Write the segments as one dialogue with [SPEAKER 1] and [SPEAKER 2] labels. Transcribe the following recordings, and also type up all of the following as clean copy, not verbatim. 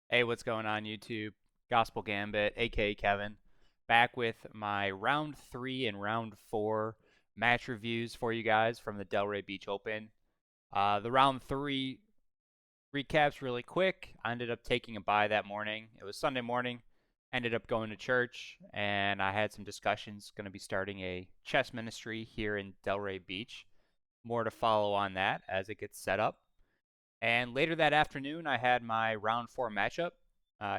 [SPEAKER 1] Hey, what's going on YouTube? Gospel Gambit, aka Kevin, back with my round 3 and round 4 match reviews for you guys from the Delray Beach Open. The round 3 recaps really quick. I ended up taking a bye that morning. It was Sunday morning. Ended up going to church, and I had some discussions. Going to be starting a chess ministry here in Delray Beach. More to follow on that as it gets set up. And later that afternoon, I had my round 4 matchup.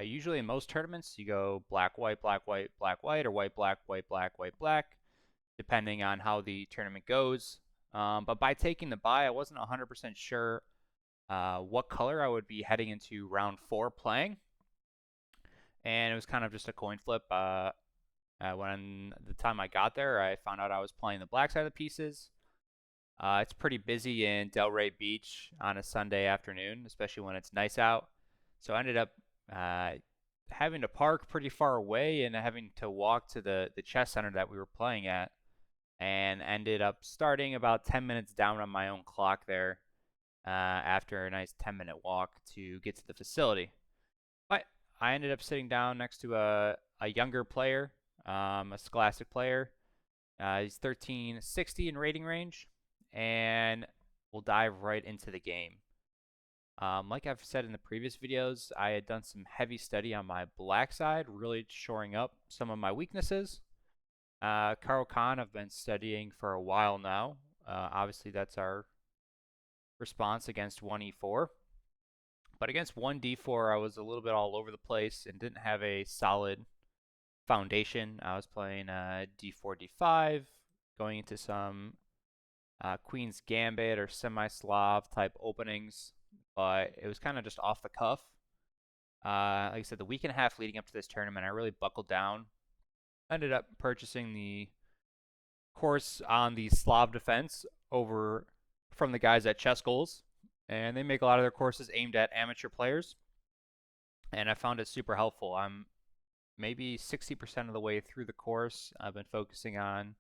[SPEAKER 1] Usually in most tournaments, you go black, white, black, white, black, white, or white, black, white, black, white, black, depending on how the tournament goes. But by taking the bye, I wasn't 100% sure what color I would be heading into round 4 playing. And it was kind of just a coin flip. When the time I got there, I found out I was playing the black side of the pieces. It's pretty busy in Delray Beach on a Sunday afternoon, especially when it's nice out. So I ended up uh, having to park pretty far away and having to walk to the chess center that we were playing at, and ended up starting about 10 minutes down on my own clock there after a nice 10-minute walk to get to the facility. But I ended up sitting down next to a younger player, a Scholastic player. He's 1360 in rating range, and we'll dive right into the game. Like I've said in the previous videos, I had done some heavy study on my black side, really shoring up some of my weaknesses. Carl Khan I've been studying for a while now. Obviously, that's our response against 1e4. But against 1d4, I was a little bit all over the place and didn't have a solid foundation. I was playing d4, d5, going into some Queen's Gambit or semi-Slav type openings, but it was kind of just off the cuff. Like I said, the week and a half leading up to this tournament, I really buckled down. Ended up purchasing the course on the Slav Defense over from the guys at Chess Goals, and they make a lot of their courses aimed at amateur players, and I found it super helpful. I'm maybe 60% of the way through the course. I've been focusing on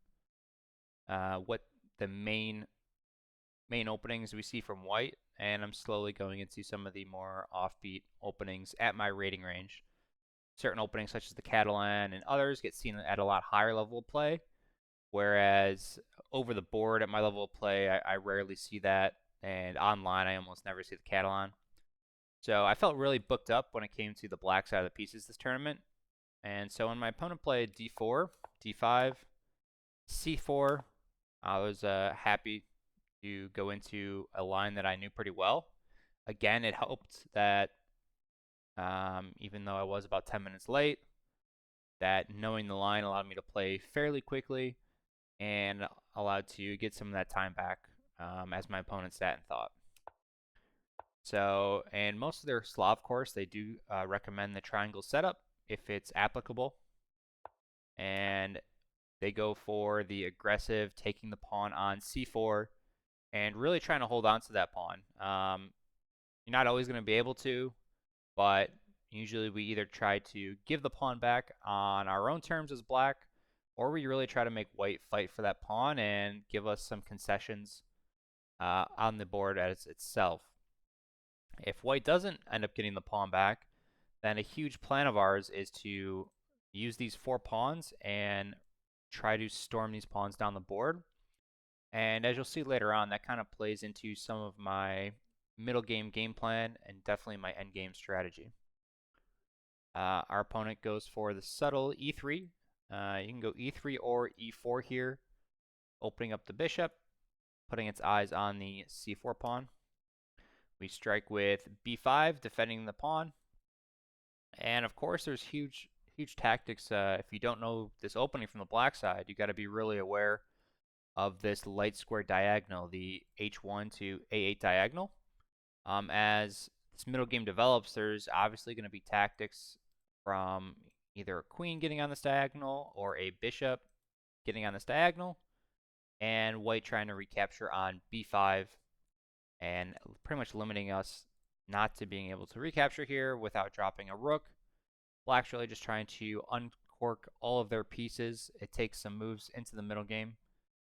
[SPEAKER 1] what the main openings we see from white, and I'm slowly going into some of the more offbeat openings at my rating range. Certain openings, such as the Catalan and others, get seen at a lot higher level of play, whereas over the board at my level of play, I rarely see that, and online, I almost never see the Catalan. So I felt really booked up when it came to the black side of the pieces this tournament. And so when my opponent played d4, d5, c4, I was happy to go into a line that I knew pretty well. Again, it helped that even though I was about 10 minutes late, that knowing the line allowed me to play fairly quickly and allowed to get some of that time back as my opponent sat and thought. So, and most of their Slav course, they do recommend the triangle setup if it's applicable. And they go for the aggressive, taking the pawn on c4 and really trying to hold on to that pawn. You're not always going to be able to, but usually we either try to give the pawn back on our own terms as black, or we really try to make white fight for that pawn and give us some concessions on the board as itself. If white doesn't end up getting the pawn back, then a huge plan of ours is to use these 4 pawns and try to storm these pawns down the board. And as you'll see later on, that kind of plays into some of my middle game plan and definitely my end game strategy. Our opponent goes for the subtle e3. You can go e3 or e4 here, opening up the bishop, putting its eyes on the c4 pawn. We strike with b5, defending the pawn. And of course, there's huge tactics. If you don't know this opening from the black side, you got to be really aware of this light square diagonal, the h1 to a8 diagonal. As this middle game develops, there's obviously going to be tactics from either a queen getting on this diagonal or a bishop getting on this diagonal, and white trying to recapture on b5 and pretty much limiting us not to being able to recapture here without dropping a rook. Black's really just trying to uncork all of their pieces. It takes some moves into the middle game.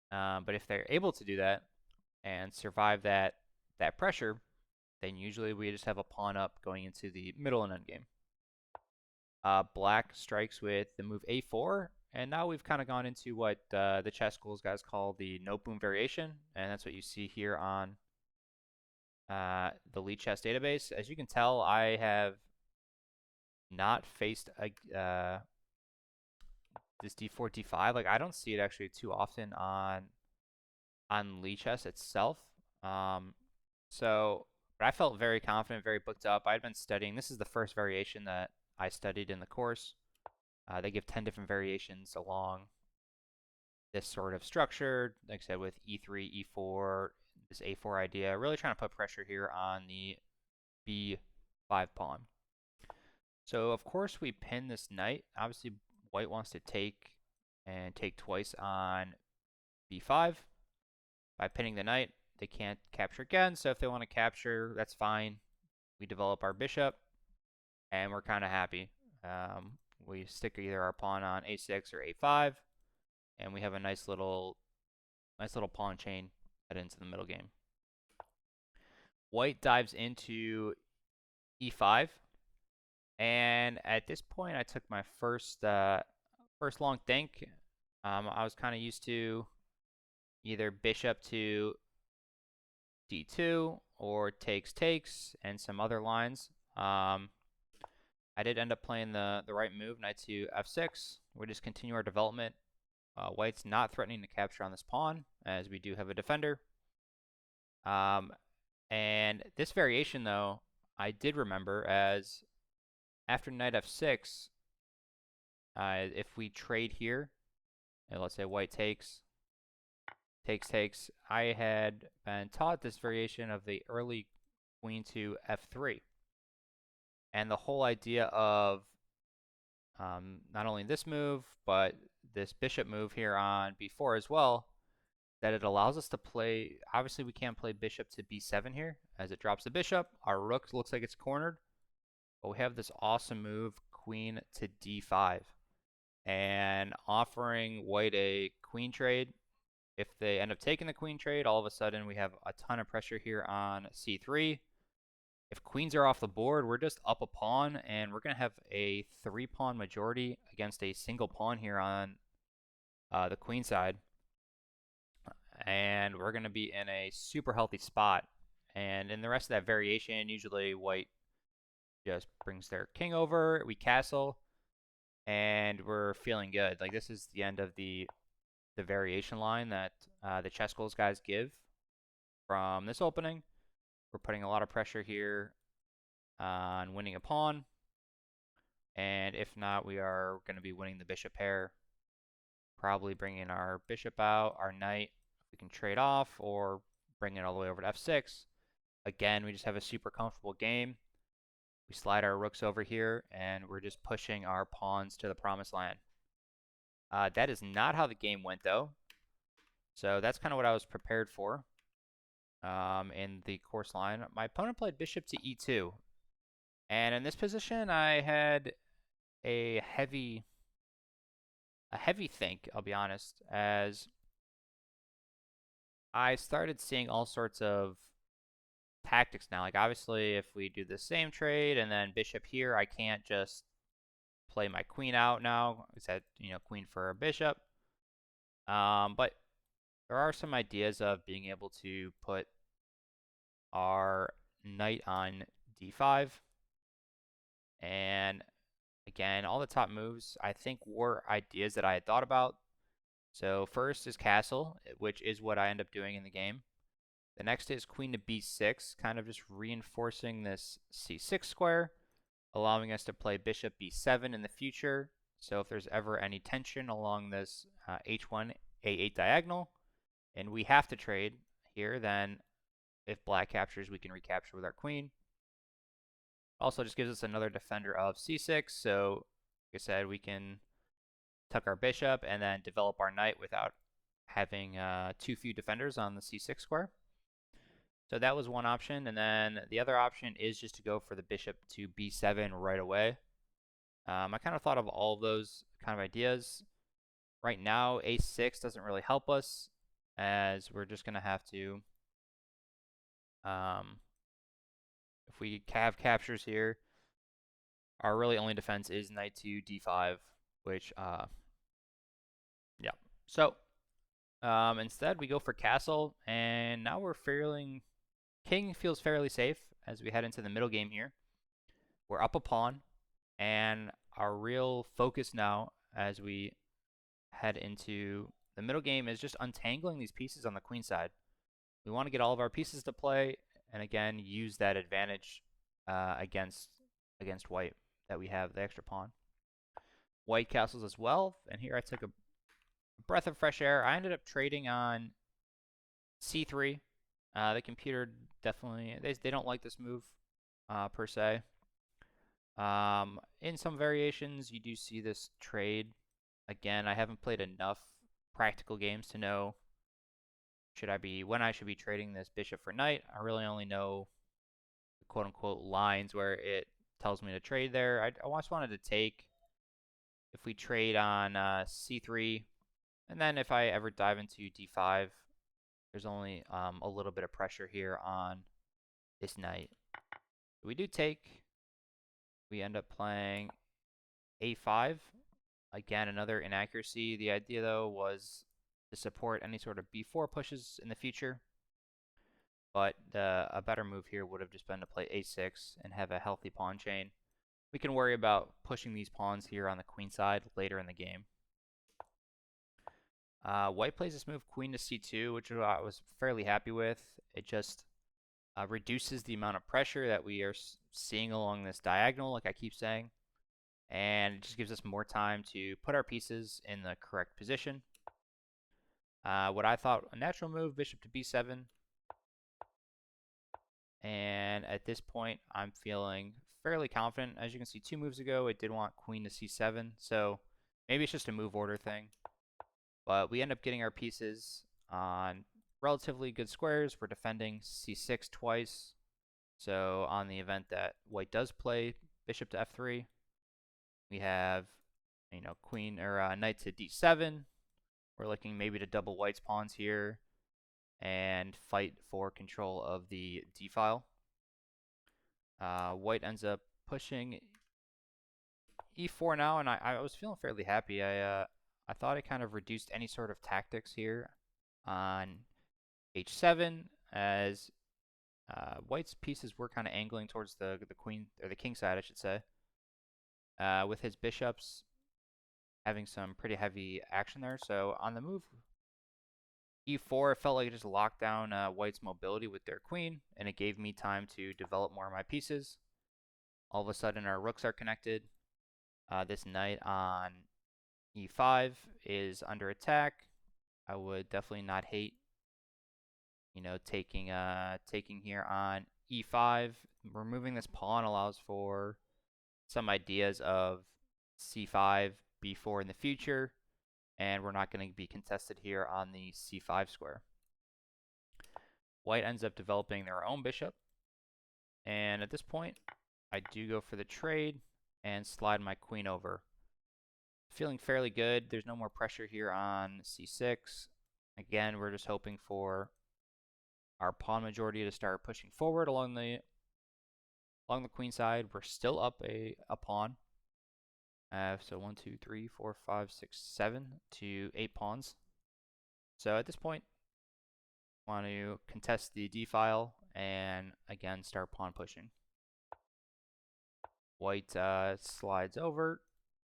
[SPEAKER 1] But if they're able to do that and survive that pressure, then usually we just have a pawn up going into the middle and endgame. Black strikes with the move a4, and now we've kind of gone into what the chess schools guys call the Noteboom variation, and that's what you see here on the Lead Chess database. As you can tell, I have not faced this d4, d5. Like, I don't see it actually too often on Lead Chess itself. But I felt very confident, very booked up. I'd been studying. This is the first variation that I studied in the course. They give 10 different variations along this sort of structure. Like I said, with e3, e4, this a4 idea. Really trying to put pressure here on the b5 pawn. So, of course, we pin this knight. Obviously, white wants to take and take twice on b5. By pinning the knight, they can't capture again, so if they want to capture, that's fine. We develop our bishop, and we're kind of happy. We stick either our pawn on a6 or a5, and we have a nice little pawn chain head into the middle game. White dives into e5, and at this point, I took my first long think. I was kind of used to either bishop to d2 or takes and some other lines. I did end up playing the right move, knight to f6. We just continue our development. White's not threatening to capture on this pawn, as we do have a defender. And this variation, though, I did remember as after knight f6, if we trade here, and let's say white takes, I had been taught this variation of the early queen to f3. And the whole idea of not only this move, but this bishop move here on b4 as well, that it allows us to play, obviously we can't play bishop to b7 here, as it drops the bishop. Our rook looks like it's cornered, but we have this awesome move, queen to d5. And offering white a queen trade, if they end up taking the queen trade, all of a sudden we have a ton of pressure here on c3. If queens are off the board, we're just up a pawn, and we're going to have a 3-pawn majority against a single pawn here on the queen side. And we're going to be in a super healthy spot. And in the rest of that variation, usually white just brings their king over, we castle, and we're feeling good. Like, this is the end of the variation line that the chess schools guys give from this opening. We're putting a lot of pressure here on winning a pawn. And if not, we are going to be winning the bishop pair. Probably bringing our bishop out, our knight. We can trade off or bring it all the way over to f6. Again, we just have a super comfortable game. We slide our rooks over here, and we're just pushing our pawns to the promised land. That is not how the game went, though. So that's kind of what I was prepared for. In the course line, my opponent played bishop to e2, and in this position, I had a heavy think. I'll be honest, as I started seeing all sorts of tactics now. Like, obviously, if we do the same trade and then bishop here, I can't just play my queen out now. I said, queen for a bishop. But there are some ideas of being able to put our knight on d5. And again, all the top moves I think were ideas that I had thought about. So first is castle, which is what I end up doing in the game. The next is queen to b6, kind of just reinforcing this c6 square, allowing us to play bishop b7 in the future. So if there's ever any tension along this h1, a8 diagonal, and we have to trade here, then if black captures, we can recapture with our queen. Also just gives us another defender of c6, so like I said, we can tuck our bishop and then develop our knight without having too few defenders on the c6 square. So that was one option, and then the other option is just to go for the bishop to b7 right away. I kind of thought of all of those kind of ideas. Right now, a6 doesn't really help us, as we're just going to have to If we have captures here, our really only defense is knight to d5, which, yeah. So, instead we go for castle, and now we're feeling, king feels fairly safe as we head into the middle game here. We're up a pawn, and our real focus now as we head into the middle game is just untangling these pieces on the queen side. We want to get all of our pieces to play, and again, use that advantage against white that we have the extra pawn. White castles as well, and here I took a breath of fresh air. I ended up trading on c3. The computer definitely, they don't like this move per se. In some variations, you do see this trade. Again, I haven't played enough practical games to know when I should be trading this bishop for knight. I really only know the quote-unquote lines where it tells me to trade there. I just wanted to take, if we trade on c3, and then if I ever dive into d5, there's only a little bit of pressure here on this knight. We do take. We end up playing a5. Again, another inaccuracy. The idea, though, was to support any sort of b4 pushes in the future. But a better move here would have just been to play a6 and have a healthy pawn chain. We can worry about pushing these pawns here on the queen side later in the game. White plays this move, queen to c2, which I was fairly happy with. It just reduces the amount of pressure that we are seeing along this diagonal, like I keep saying. And it just gives us more time to put our pieces in the correct position. What I thought a natural move, bishop to b7. And at this point, I'm feeling fairly confident. As you can see, 2 moves ago, it did want queen to c7. So maybe it's just a move order thing. But we end up getting our pieces on relatively good squares. We're defending c6 twice. So on the event that white does play bishop to f3, we have, queen or knight to d7. We're looking maybe to double white's pawns here and fight for control of the d file. White ends up pushing e4 now, and I was feeling fairly happy. I thought it kind of reduced any sort of tactics here on h7, as white's pieces were kind of angling towards the queen, or the king side, I should say. With his bishops having some pretty heavy action there. So on the move e4, it felt like it just locked down white's mobility with their queen, and it gave me time to develop more of my pieces. All of a sudden, our rooks are connected. This knight on e5 is under attack. I would definitely not hate, taking here on e5. Removing this pawn allows for some ideas of c5, b4 in the future, and we're not going to be contested here on the c5 square. White ends up developing their own bishop, and at this point, I do go for the trade and slide my queen over. Feeling fairly good. There's no more pressure here on c6. Again, we're just hoping for our pawn majority to start pushing forward along the queen side. We're still up a pawn. So 1, 2, 3, 4, 5, 6, 7 to 8 pawns. So at this point, want to contest the d file and again start pawn pushing. White slides over,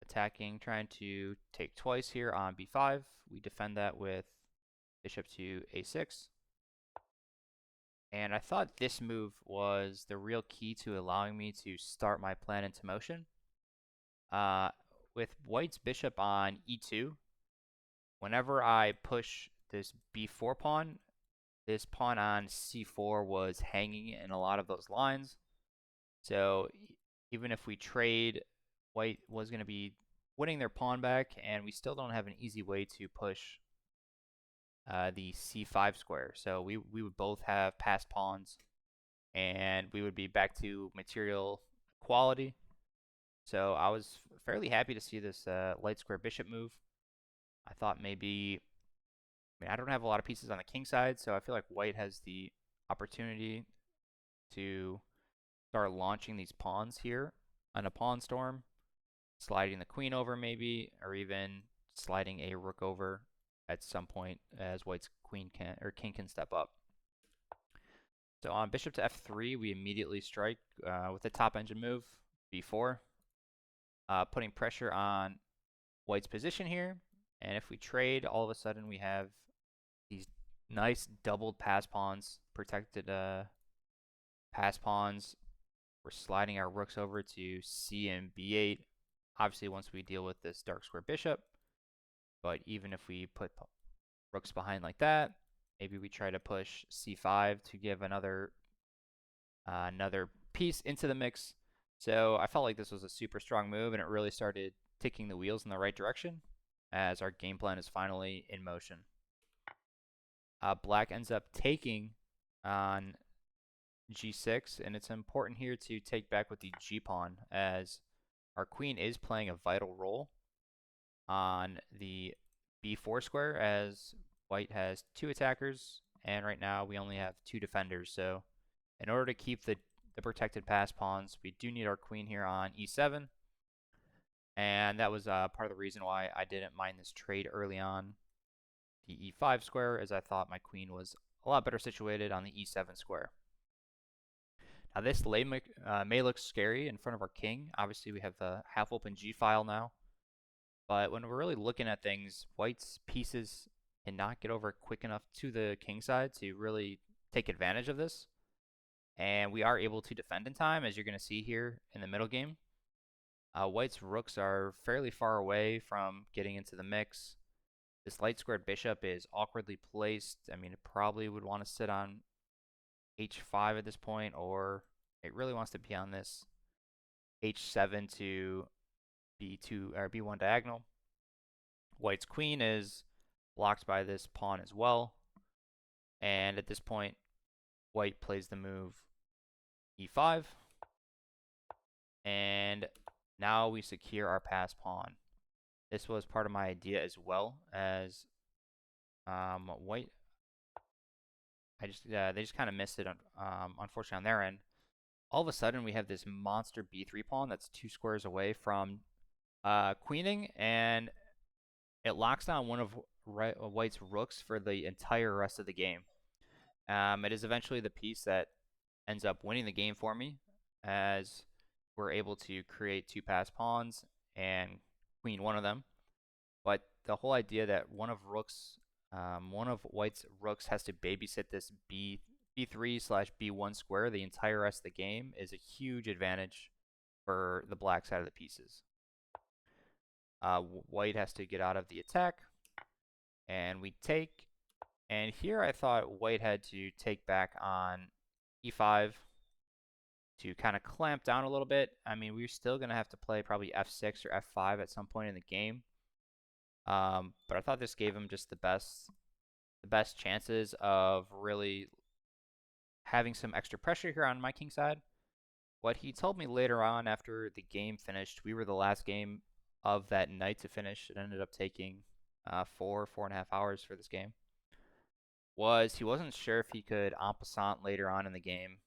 [SPEAKER 1] attacking, trying to take twice here on b5. We defend that with bishop to a6. And I thought this move was the real key to allowing me to start my plan into motion. With white's bishop on e2, whenever I push this b4 pawn, this pawn on c4 was hanging in a lot of those lines. So even if we trade, white was going to be winning their pawn back, and we still don't have an easy way to push the c5 square. So we would both have passed pawns, and we would be back to material equality. So I was fairly happy to see this light square bishop move. I thought maybe, I don't have a lot of pieces on the king side, so I feel like white has the opportunity to start launching these pawns here on a pawn storm, sliding the queen over maybe, or even sliding a rook over at some point as white's queen can or king can step up. So on bishop to f3, we immediately strike with the top engine move, b4, putting pressure on white's position here. And if we trade, all of a sudden we have these nice doubled pass pawns, protected pass pawns. We're sliding our rooks over to c and b8. Obviously, once we deal with this dark square bishop. But even if we put rooks behind like that, maybe we try to push c5 to give another piece into the mix. So I felt like this was a super strong move, and it really started ticking the wheels in the right direction as our game plan is finally in motion. Black ends up taking on g6, and it's important here to take back with the g-pawn as our queen is playing a vital role on the b4 square as white has 2 attackers, and right now we only have 2 defenders. So in order to keep the protected pass pawns, we do need our queen here on e7. And that was part of the reason why I didn't mind this trade early on the e5 square, as I thought my queen was a lot better situated on the e7 square. Now this may look scary in front of our king. Obviously we have the half-open g-file now. But when we're really looking at things, white's pieces cannot get over quick enough to the king side to really take advantage of this. And we are able to defend in time, as you're going to see here in the middle game. White's rooks are fairly far away from getting into the mix. This light squared bishop is awkwardly placed. I mean, it probably would want to sit on h5 at this point, or it really wants to be on this h7 to b2 or b1 diagonal. White's queen is blocked by this pawn as well. And at this point, white plays the move e5. And now we secure our pass pawn. This was part of my idea as well, as white, they just kind of missed it, unfortunately, on their end. All of a sudden, we have this monster b3 pawn that's 2 squares away from queening, and it locks down one of white's rooks for the entire rest of the game. It is eventually the piece that ends up winning the game for me, as we're able to create 2 pass pawns and queen one of them. But the whole idea that one of white's rooks has to babysit this b3/b1 square the entire rest of the game is a huge advantage for the black side of the pieces. White has to get out of the attack, and we take. And here I thought white had to take back on e5 to kind of clamp down a little bit. I mean, we're still going to have to play probably f6 or f5 at some point in the game. But I thought this gave him just the best chances of really having some extra pressure here on my king side. What he told me later on after the game finished, we were the last game of that night to finish. It ended up taking 4.5 hours for this game. Was he wasn't sure if he could en passant later on in the game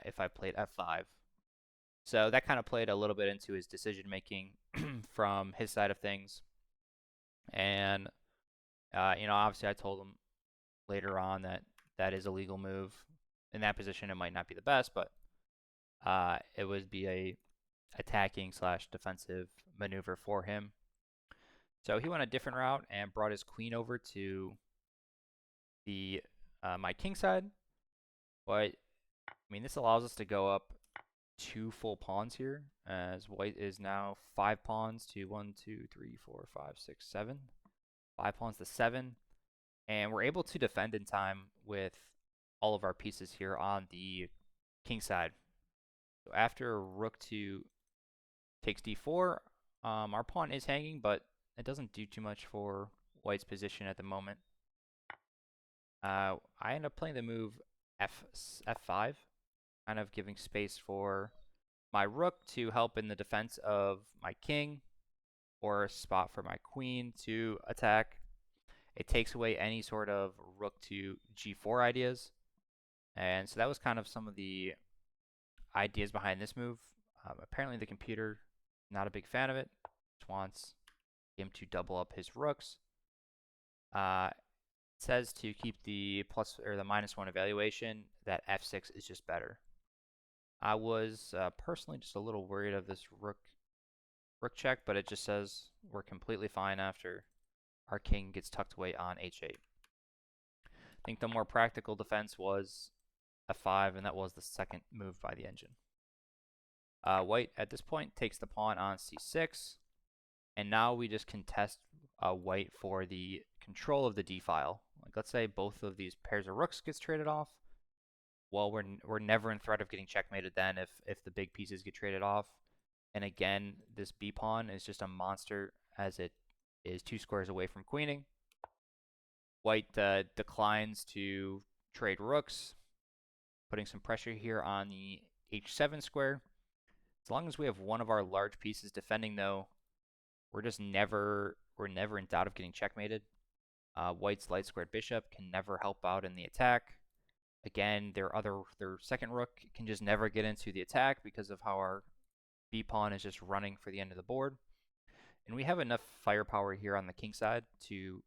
[SPEAKER 1] if I played f5. So that kind of played a little bit into his decision making from his side of things. And obviously I told him later on that that is a legal move. In that position, it might not be the best, but it would be a attacking/defensive maneuver for him. So he went a different route and brought his queen over to the my king side. But I mean, this allows us to go up 2 full pawns here, as white is now 5 pawns to 1, 2, 3, 4, 5, 6, 7. 5 pawns to 7. And we're able to defend in time with all of our pieces here on the king side. So after rook to takes d4, our pawn is hanging, but it doesn't do too much for white's position at the moment. I end up playing the move f5, kind of giving space for my rook to help in the defense of my king, or a spot for my queen to attack. It takes away any sort of rook to g4 ideas. And so that was kind of some of the ideas behind this move. Apparently the computer, not a big fan of it. Just wants him to double up his rooks. It says to keep the plus or the -1 evaluation, that f6 is just better. I was personally just a little worried of this rook check, but it just says we're completely fine after our king gets tucked away on h8. I think the more practical defense was f5, and that was the second move by the engine. White at this point takes the pawn on c6, and now we just contest white for the control of the d file. Like, let's say both of these pairs of rooks gets traded off. Well, we're never in threat of getting checkmated then if the big pieces get traded off. And again, this b pawn is just a monster as it is 2 squares away from queening. White declines to trade rooks, putting some pressure here on the h7 square. As long as we have one of our large pieces defending, though, we're never in doubt of getting checkmated. White's light squared bishop can never help out in the attack. Again, their second rook can just never get into the attack because of how our b pawn is just running for the end of the board. And we have enough firepower here on the king side to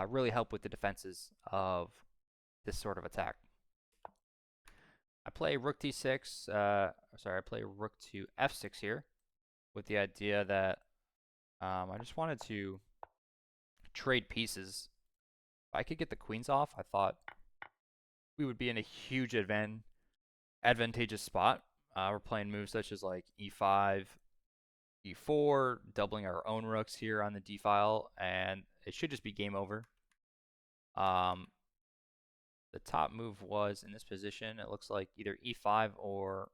[SPEAKER 1] really help with the defenses of this sort of attack. I play rook d6, I play rook to f6 here with the idea that I just wanted to trade pieces. If I could get the queens off, I thought we would be in a huge advantageous spot. We're playing moves such as like e5, e4, doubling our own rooks here on the d file, and it should just be game over. The top move was in this position. It looks like either e5 or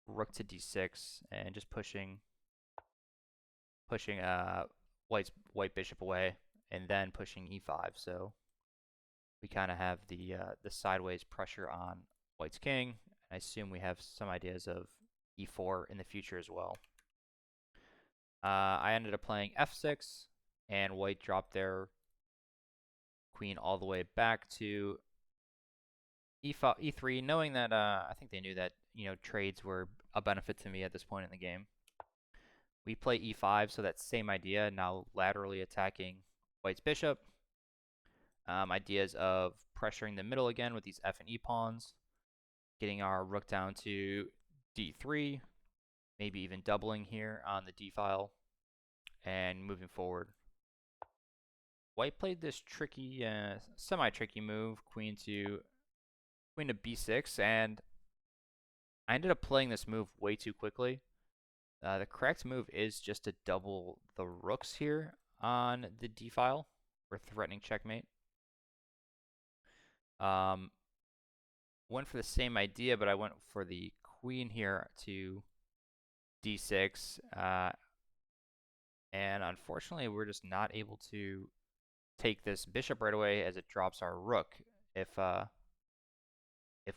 [SPEAKER 1] rook to d6, and just pushing white bishop away, and then pushing e5. So we kind of have the sideways pressure on white's king. I assume we have some ideas of e4 in the future as well. I ended up playing f6, and white dropped their queen all the way back to e3, knowing that I think they knew that trades were a benefit to me at this point in the game. We play e5, so that same idea, now laterally attacking white's bishop. Ideas of pressuring the middle again with these f and e pawns, getting our rook down to d3, maybe even doubling here on the d file, and moving forward. White played this tricky, semi-tricky move, queen to b6, and I ended up playing this move way too quickly. The correct move is just to double the rooks here on the d file. We're threatening checkmate. Went for the same idea, but I went for the queen here to d6, and unfortunately we're just not able to take this bishop right away as it drops our rook. If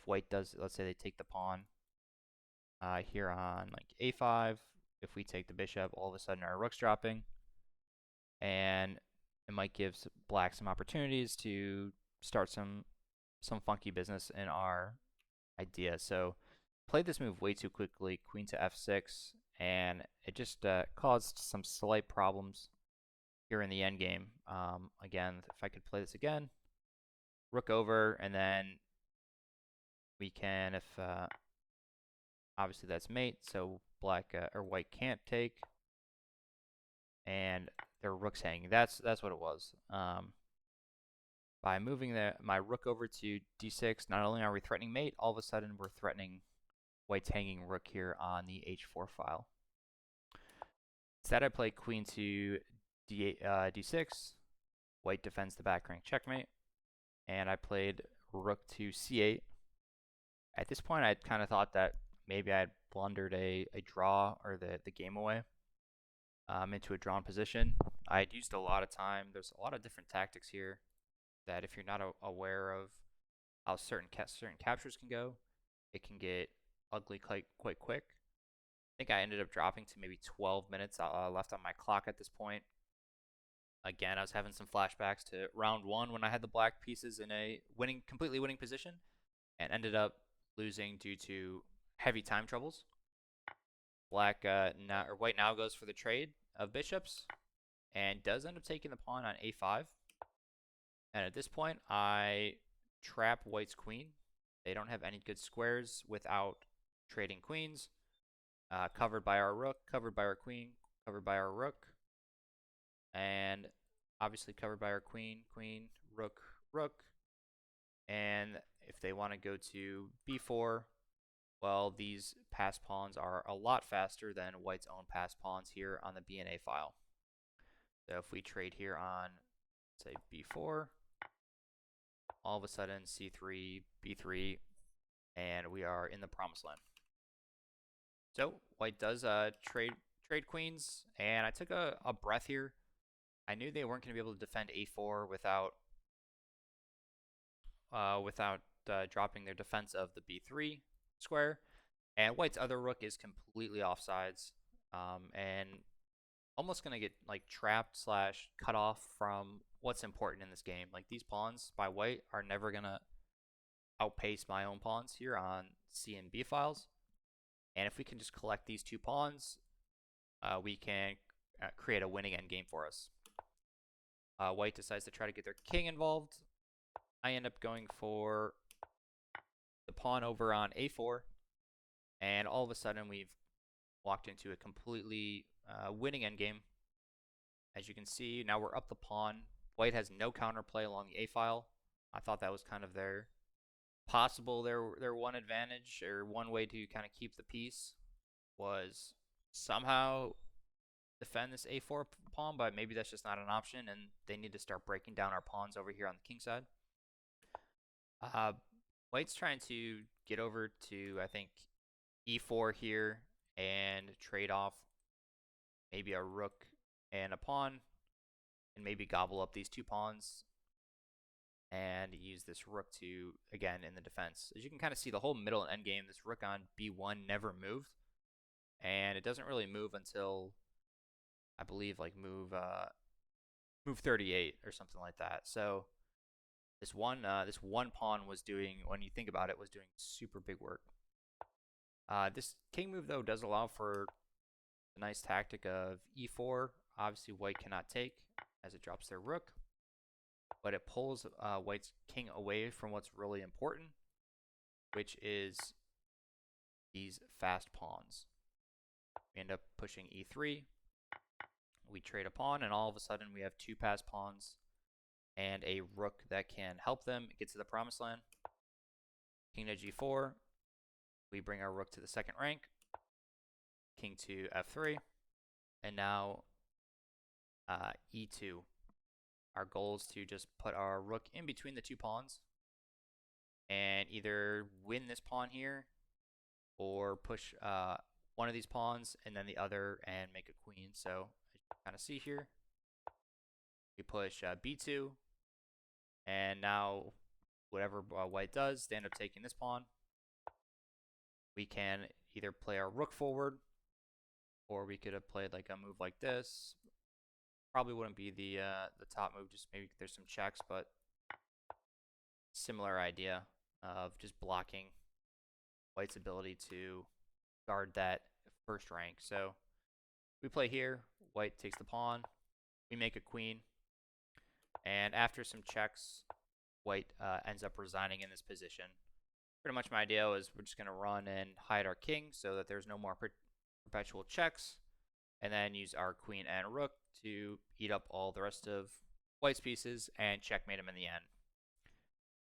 [SPEAKER 1] white does, let's say they take the pawn here on like a5, if we take the bishop, all of a sudden our rook's dropping, and it might give black some opportunities to start some funky business in our idea. So played this move way too quickly, queen to f6, and it just caused some slight problems here in the endgame. Again, if I could play this again, rook over, and then we can, if obviously that's mate, so black or white can't take, and their rook's hanging. That's what it was. By moving my rook over to d6, not only are we threatening mate, all of a sudden we're threatening white's hanging rook here on the h4 file. Instead, I play queen to d6. White defends the back rank checkmate, and I played rook to c8. At this point, I kind of thought that maybe I had blundered a draw or the game away into a drawn position. I had used a lot of time. There's a lot of different tactics here that if you're not aware of how certain captures can go, it can get ugly quite quick. I think I ended up dropping to maybe 12 minutes left on my clock at this point. Again, I was having some flashbacks to round 1 when I had the black pieces in a completely winning position, and ended up losing due to heavy time troubles. White now goes for the trade of bishops and does end up taking the pawn on a5. And at this point, I trap white's queen. They don't have any good squares without trading queens. Covered by our rook, covered by our queen, covered by our rook, and obviously covered by our queen, queen, rook, rook. And if they want to go to b4, well, these pass pawns are a lot faster than white's own pass pawns here on the B and A file. So if we trade here on, say, b4, all of a sudden c3, b3, and we are in the promised land. So white does trade queens, and I took a breath here. I knew they weren't going to be able to defend a4 without dropping their defense of the b3 square. And white's other rook is completely offsides, and almost going to get like trapped slash cut off from what's important in this game. Like these pawns by white are never going to outpace my own pawns here on C and B files. And if we can just collect these two pawns, we can create a winning endgame for us. White decides to try to get their king involved. I end up going for the pawn over on a4. And all of a sudden, we've walked into a completely winning endgame. As you can see, now we're up the pawn. White has no counterplay along the a file. I thought that was kind of their one advantage, or one way to kind of keep the piece, was somehow defend this a4 pawn, but maybe that's just not an option, and they need to start breaking down our pawns over here on the king side. White's trying to get over to, I think, e4 here and trade off maybe a rook and a pawn, and maybe gobble up these two pawns and use this rook to, again, in the defense. As you can kind of see, the whole middle and endgame, this rook on b1 never moved, and it doesn't really move until, I believe, like move 38 or something like that. So this one pawn was doing, when you think about it, was doing super big work. This king move, though, does allow for a nice tactic of e4. Obviously, white cannot take as it drops their rook, but it pulls white's king away from what's really important, which is these fast pawns. We end up pushing e3. We trade a pawn, and all of a sudden we have two pass pawns and a rook that can help them get to the promised land. King to g4. We bring our rook to the second rank. King to f3. And now e2. Our goal is to just put our rook in between the two pawns and either win this pawn here or push one of these pawns and then the other and make a queen. So as you kind of see here, we push b2, and now whatever white does, they end up taking this pawn. We can either play our rook forward, or we could have played like a move like this. Probably wouldn't be the top move, just maybe there's some checks, but similar idea of just blocking white's ability to guard that first rank. So we play here, white takes the pawn, we make a queen, and after some checks, white ends up resigning in this position. Pretty much my idea was we're just going to run and hide our king so that there's no more perpetual checks, and then use our queen and rook to eat up all the rest of white's pieces and checkmate him in the end.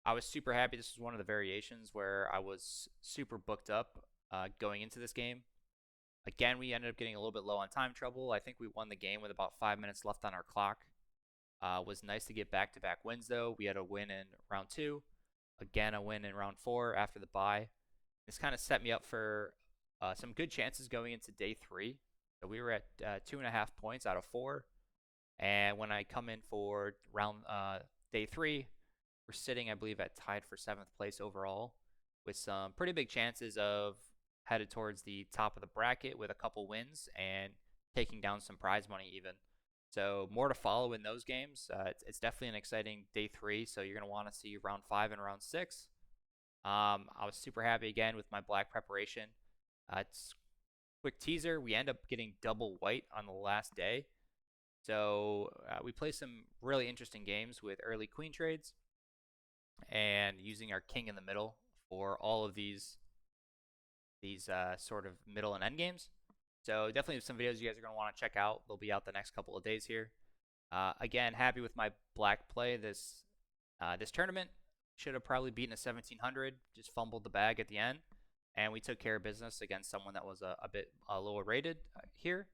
[SPEAKER 1] I was super happy. This was one of the variations where I was super booked up going into this game. Again, we ended up getting a little bit low on time trouble. I think we won the game with about 5 minutes left on our clock. Was nice to get back-to-back wins, though. We had a win in round 2. Again, a win in round 4 after the bye. This kind of set me up for some good chances going into day 3. So we were at 2.5 points out of 4. And when I come in for day 3, we're sitting, I believe, at tied for 7th place overall, with some pretty big chances of headed towards the top of the bracket with a couple wins and taking down some prize money even. So more to follow in those games. It's definitely an exciting day 3, so you're going to want to see round 5 and round 6. I was super happy again with my black preparation. It's quick teaser. We end up getting double white on the last day. So we play some really interesting games with early queen trades and using our king in the middle for all of these sort of middle and end games. So definitely some videos you guys are going to want to check out. They'll be out the next couple of days here. Again, happy with my black play this tournament. Should have probably beaten a 1700. Just fumbled the bag at the end, and we took care of business against someone that was a bit lower rated here.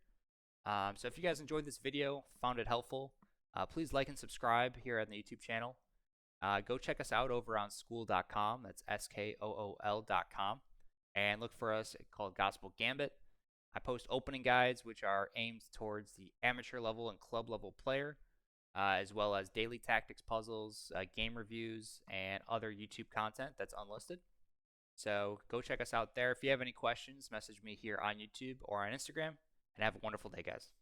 [SPEAKER 1] So if you guys enjoyed this video, found it helpful, please like and subscribe here on the YouTube channel. Go check us out over on skool.com. That's skool.com, and look for us called Gospel Gambit. I post opening guides, which are aimed towards the amateur level and club level player, as well as daily tactics puzzles, game reviews, and other YouTube content that's unlisted. So go check us out there. If you have any questions, message me here on YouTube or on Instagram, and have a wonderful day, guys.